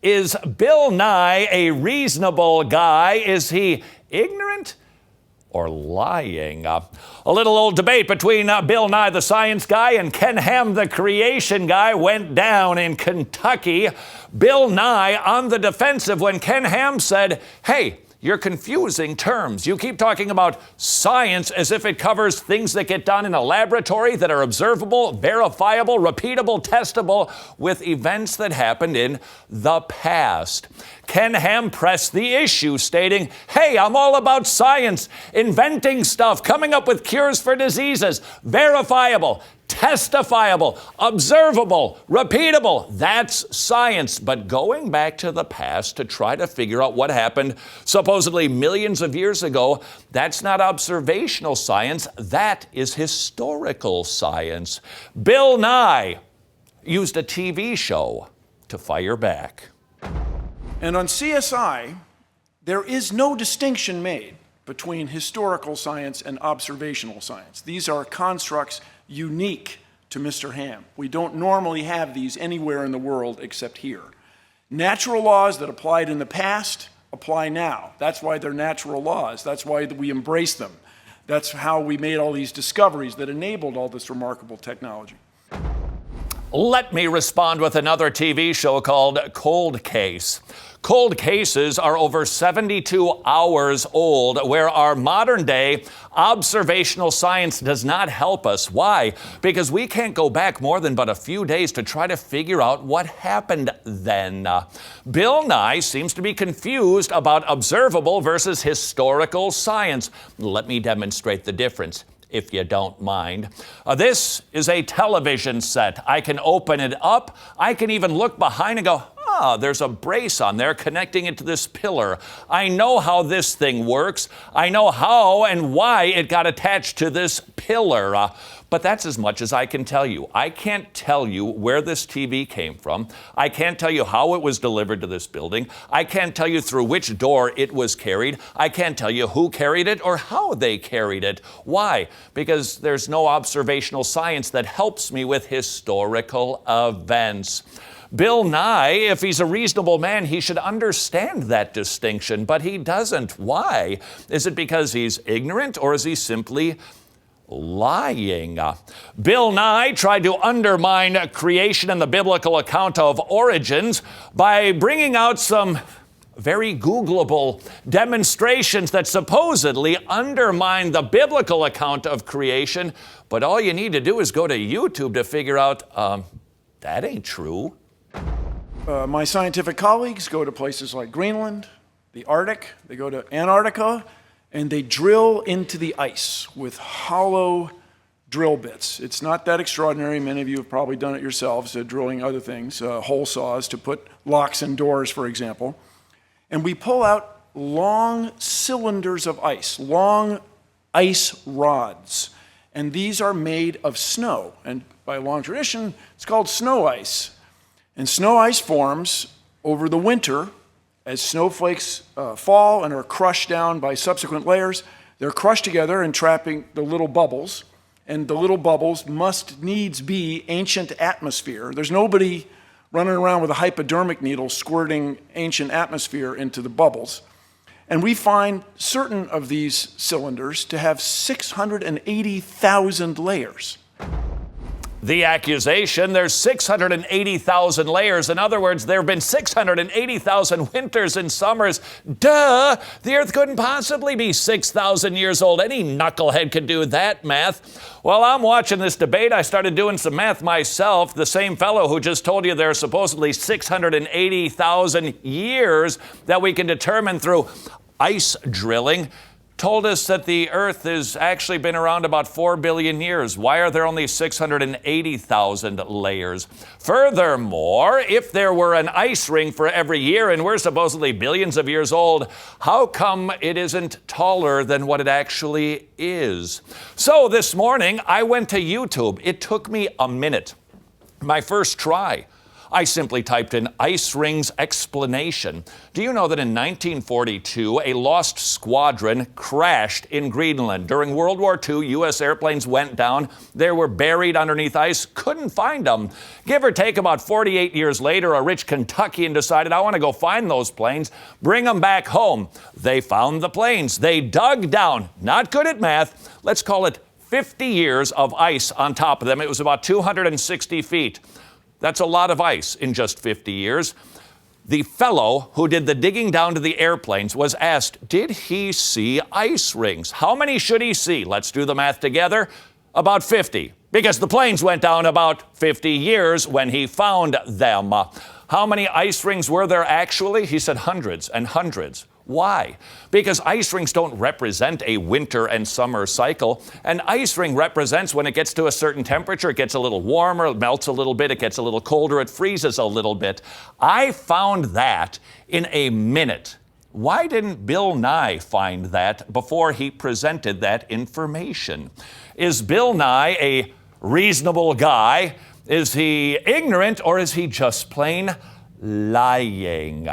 Is Bill Nye a reasonable guy? Is he ignorant or lying? A little old debate between Bill Nye, the science guy, and Ken Ham, the creation guy, went down in Kentucky. Bill Nye on the defensive when Ken Ham said, hey, you're confusing terms. You keep talking about science as if it covers things that get done in a laboratory that are observable, verifiable, repeatable, testable with events that happened in the past. Ken Ham pressed the issue, stating, hey, I'm all about science, inventing stuff, coming up with cures for diseases, verifiable, testifiable, observable, repeatable. That's science. But going back to the past to try to figure out what happened supposedly millions of years ago, that's not observational science. That is historical science. Bill Nye used a TV show to fire back. And on CSI, there is no distinction made between historical science and observational science. These are constructs unique to Mr. Ham. We don't normally have these anywhere in the world except here. Natural laws that applied in the past apply now. That's why they're natural laws. That's why we embrace them. That's how we made all these discoveries that enabled all this remarkable technology. Let me respond with another TV show called Cold Case. Cold cases are over 72 hours old, where our modern day observational science does not help us. Why? Because we can't go back more than but a few days to try to figure out what happened then. Bill Nye seems to be confused about observable versus historical science. Let me demonstrate the difference, if you don't mind. This is a television set. I can open it up. I can even look behind and go, there's a brace on there connecting it to this pillar. I know how this thing works. I know how and why it got attached to this pillar. But that's as much as I can tell you. I can't tell you where this TV came from. I can't tell you how it was delivered to this building. I can't tell you through which door it was carried. I can't tell you who carried it or how they carried it. Why? Because there's no observational science that helps me with historical events. Bill Nye, if he's a reasonable man, he should understand that distinction, but he doesn't. Why? Is it because he's ignorant, or is he simply lying? Bill Nye tried to undermine creation and the biblical account of origins by bringing out some very Googleable demonstrations that supposedly undermine the biblical account of creation, but all you need to do is go to YouTube to figure out that ain't true. My scientific colleagues go to places like Greenland, the Arctic, they go to Antarctica, and they drill into the ice with hollow drill bits. It's not that extraordinary. Many of you have probably done it yourselves, drilling other things, hole saws to put locks in doors, for example. And we pull out long cylinders of ice, long ice rods. And these are made of snow. And by long tradition, it's called snow ice. And snow ice forms over the winter as snowflakes fall and are crushed down by subsequent layers. They're crushed together and trapping the little bubbles. And the little bubbles must needs be ancient atmosphere. There's nobody running around with a hypodermic needle squirting ancient atmosphere into the bubbles. And we find certain of these cylinders to have 680,000 layers. The accusation, there's 680,000 layers. In other words, there have been 680,000 winters and summers. Duh! The Earth couldn't possibly be 6,000 years old. Any knucklehead could do that math. While I'm watching this debate, I started doing some math myself. The same fellow who just told you there are supposedly 680,000 years that we can determine through ice drilling told us that the Earth has actually been around about 4 billion years. Why are there only 680,000 layers? Furthermore, if there were an ice ring for every year and we're supposedly billions of years old, how come it isn't taller than what it actually is? So this morning, I went to YouTube. It took me a minute. My first try. I simply typed in ice rings explanation. Do you know that in 1942, a lost squadron crashed in Greenland? During World War II, U.S. airplanes went down. They were buried underneath ice, couldn't find them. Give or take about 48 years later, a rich Kentuckian decided, I want to go find those planes, bring them back home. They found the planes. They dug down. Not good at math. Let's call it 50 years of ice on top of them. It was about 260 feet. That's a lot of ice in just 50 years. The fellow who did the digging down to the airplanes was asked, did he see ice rings? How many should he see? Let's do the math together. About 50, because the planes went down about 50 years when he found them. How many ice rings were there actually? He said hundreds and hundreds. Why? Because ice rings don't represent a winter and summer cycle. An ice ring represents when it gets to a certain temperature, it gets a little warmer, it melts a little bit, it gets a little colder, it freezes a little bit. I found that in a minute. Why didn't Bill Nye find that before he presented that information? Is Bill Nye a reasonable guy? Is he ignorant, or is he just plain lying?